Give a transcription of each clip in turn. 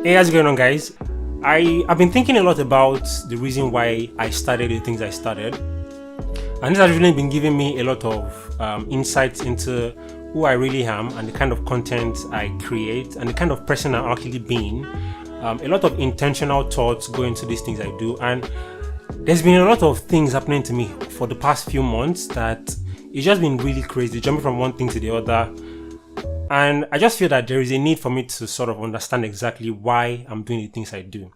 Hey, how's it going on, guys? I've been thinking a lot about the reason why I started the things I started, and this has really been giving me a lot of insights into who I really am and the kind of content I create and the kind of person I'm actually being. A lot of intentional thoughts go into these things I do, and there's been a lot of things happening to me for the past few months that it's just been really crazy, jumping from one thing to the other. And I just feel that there is a need for me to sort of understand exactly why I'm doing the things I do.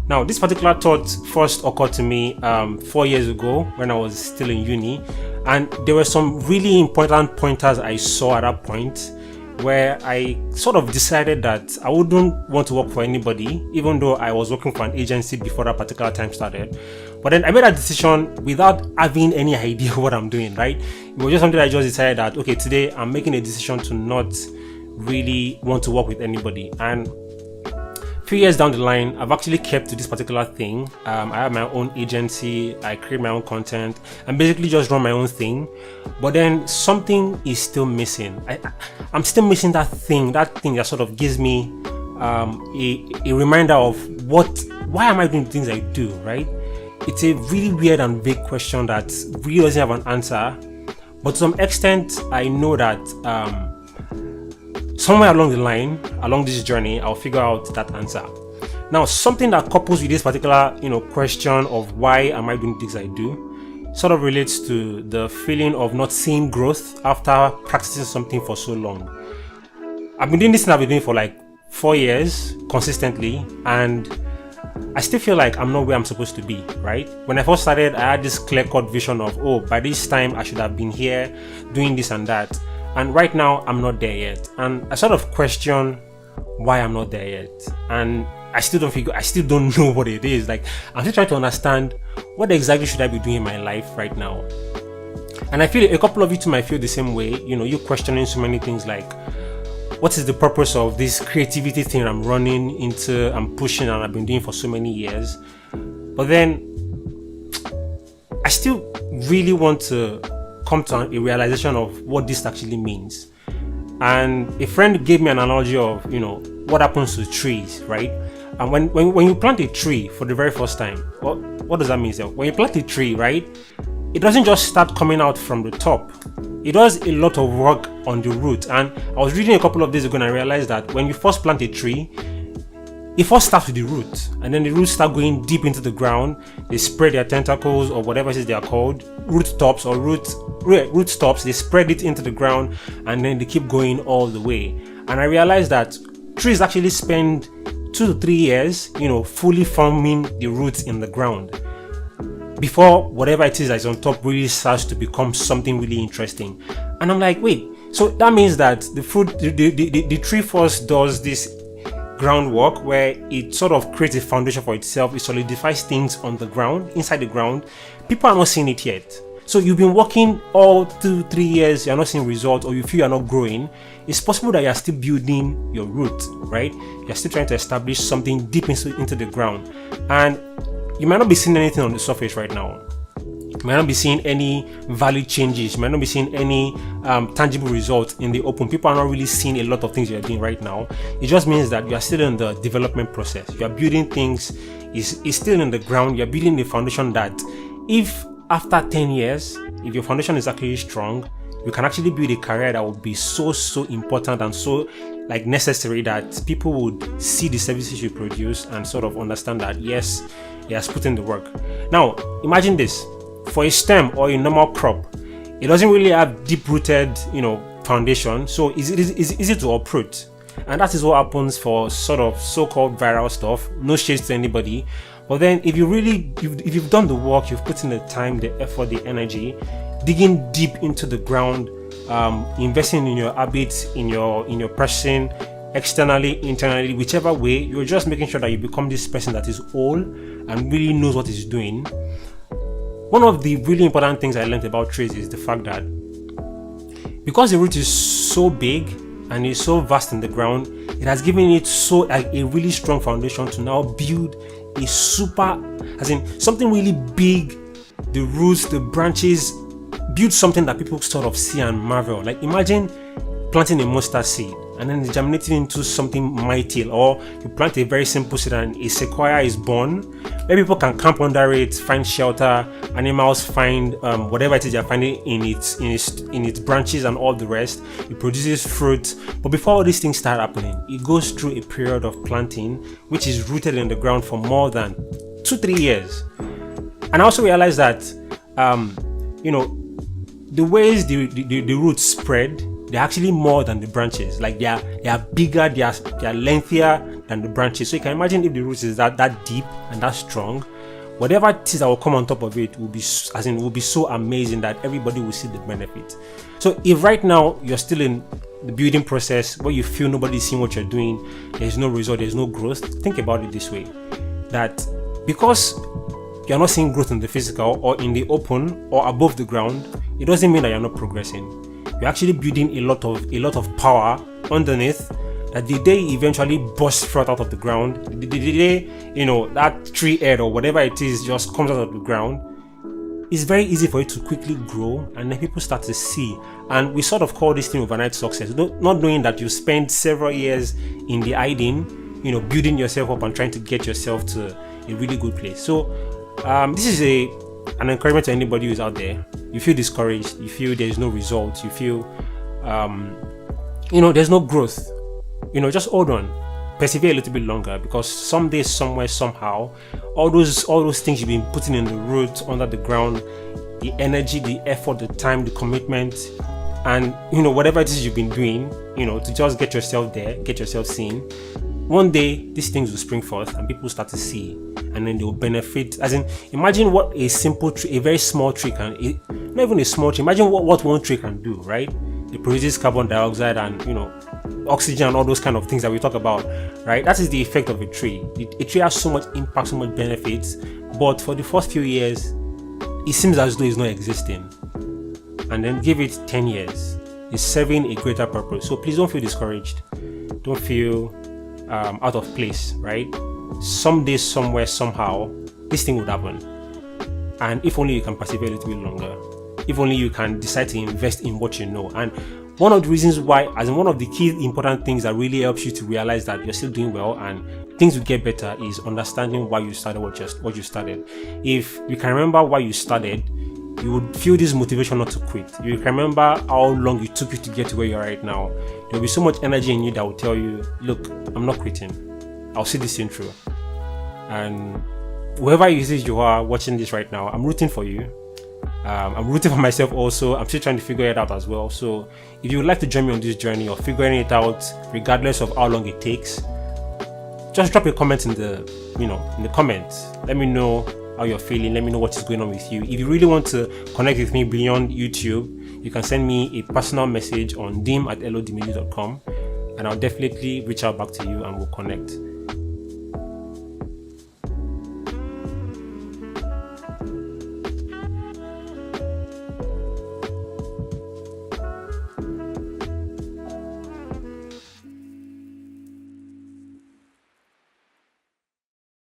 Now, this particular thought first occurred to me 4 years ago when I was still in uni, and there were some really important pointers I saw at that point where I sort of decided that I wouldn't want to work for anybody, even though I was working for an agency before that particular time started. But then I made that decision without having any idea what I'm doing, right? It was just something I just decided that, okay, today I'm making a decision to not really want to work with anybody. And few years down the line, I've actually kept to this particular thing. I have my own agency, I create my own content, and basically just run my own thing. But then something is still missing. I'm still missing that thing that sort of gives me a reminder of why am I doing the things I do, right? It's a really weird and vague question that really doesn't have an answer. But to some extent, I know that somewhere along the line, along this journey, I'll figure out that answer. Now, something that couples with this particular, question of why am I doing things I do, sort of relates to the feeling of not seeing growth after practicing something for so long. I've been doing this thing I've been doing for like 4 years consistently, and I still feel like I'm not where I'm supposed to be, right? When I first started, I had this clear-cut vision of, by this time I should have been here doing this and that. And right now, I'm not there yet. And I sort of question why I'm not there yet. And I still don't know what it is. Like, I'm still trying to understand what exactly should I be doing in my life right now. And I feel a couple of you too might feel the same way. You questioning so many things like, what is the purpose of this creativity thing I'm running into, I'm pushing, and I've been doing for so many years? But then, I still really want to come to a realization of what this actually means. And a friend gave me an analogy of what happens to trees, right? And when you plant a tree for the very first time, what does that mean? So when you plant a tree, right, it doesn't just start coming out from the top. It does a lot of work on the root. And I was reading a couple of days ago and I realized that when you first plant a tree, it first starts with the root, and then the roots start going deep into the ground. They spread their tentacles, or whatever it is they are called, root tops. They spread it into the ground, and then they keep going all the way. And I realized that trees actually spend 2 to 3 years, fully forming the roots in the ground before whatever it is that is on top really starts to become something really interesting. And I'm like, wait, so that means that the tree first does this groundwork where it sort of creates a foundation for itself. It solidifies things on the ground, inside the ground. People are not seeing it yet. So you've been working all 2-3 years, you're not seeing results, or you feel you're not growing. It's possible that you're still building your root, right? You're still trying to establish something deep into the ground. And you might not be seeing anything on the surface right now. You might not be seeing any value changes. You might not be seeing any tangible results in the open. People are not really seeing a lot of things you're doing right now. It just means that you are still in the development process. You are building things. It's still in the ground. You're building the foundation that if after 10 years, if your foundation is actually strong, you can actually build a career that would be so important and so necessary that people would see the services you produce and sort of understand that yes, he has put in the work. Now, imagine this. For a stem or a normal crop, it doesn't really have deep-rooted, foundation, so it's easy to uproot. And that is what happens for sort of so-called viral stuff. No shades to anybody. But then if you've done the work, you've put in the time, the effort, the energy, digging deep into the ground, investing in your habits, in your person, externally, internally, whichever way, you're just making sure that you become this person that is whole and really knows what he's doing. One of the really important things I learned about trees is the fact that because the root is so big and is so vast in the ground, it has given it a really strong foundation to now build a super, as in something really big, the roots, the branches, build something that people sort of see and marvel. Like imagine planting a mustard seed and then germinating into something mighty, or you plant a very simple seed and a sequoia is born, where people can camp under it, find shelter, animals find whatever it is they're finding in its branches and all the rest. It produces fruit. But before all these things start happening, it goes through a period of planting which is rooted in the ground for more than 2-3 years. And I also realized that the ways the roots spread, they're actually more than the branches. Like they are bigger, they are lengthier than the branches. So you can imagine if the roots is that deep and that strong, whatever it is that will come on top of it will be so amazing that everybody will see the benefit. So if right now you're still in the building process where you feel nobody's seeing what you're doing, there's no result, there's no growth, think about it this way, that because you're not seeing growth in the physical or in the open or above the ground, it doesn't mean that you're not progressing. You're actually building a lot of power underneath, that the day eventually bursts forth out of the ground, the day that tree head or whatever it is just comes out of the ground, it's very easy for it to quickly grow, and then people start to see. And we sort of call this thing overnight success, not knowing that you spent several years in the hiding, building yourself up and trying to get yourself to a really good place. So this is an encouragement to anybody who's out there. You feel discouraged, you feel there's no results, you feel there's no growth, just hold on, persevere a little bit longer, because someday, somewhere, somehow, all those things you've been putting in the roots under the ground, the energy, the effort, the time, the commitment, and whatever it is you've been doing, to just get yourself there, get yourself seen, one day these things will spring forth and people start to see, and then they will benefit. As in, imagine what a simple tree, a very small tree can, not even a small tree, imagine what one tree can do, right? It produces carbon dioxide and oxygen and all those kind of things that we talk about, right? That is the effect of a tree. A tree has so much impact, so much benefits, but for the first few years it seems as though it's not existing, and then give it 10 years, it's serving a greater purpose. So please don't feel discouraged, don't feel out of place, right? Someday, somewhere, somehow, this thing would happen. And if only you can persevere a little bit longer, if only you can decide to invest in what you know. And one of the reasons why, one of the key important things that really helps you to realize that you're still doing well and things will get better, is understanding why you started what you started. If you can remember why you started, you would feel this motivation not to quit. You can remember how long it took you to get to where you are right now. There will be so much energy in you that will tell you, look, I'm not quitting. I'll see this thing through. And whoever it is you are watching this right now, I'm rooting for you. I'm rooting for myself also. I'm still trying to figure it out as well. So if you would like to join me on this journey of figuring it out, regardless of how long it takes, just drop a comment in the comments. Let me know how you're feeling. Let me know what is going on with you. If you really want to connect with me beyond YouTube, you can send me a personal message on dim@oladimeji.com, and I'll definitely reach out back to you and we'll connect.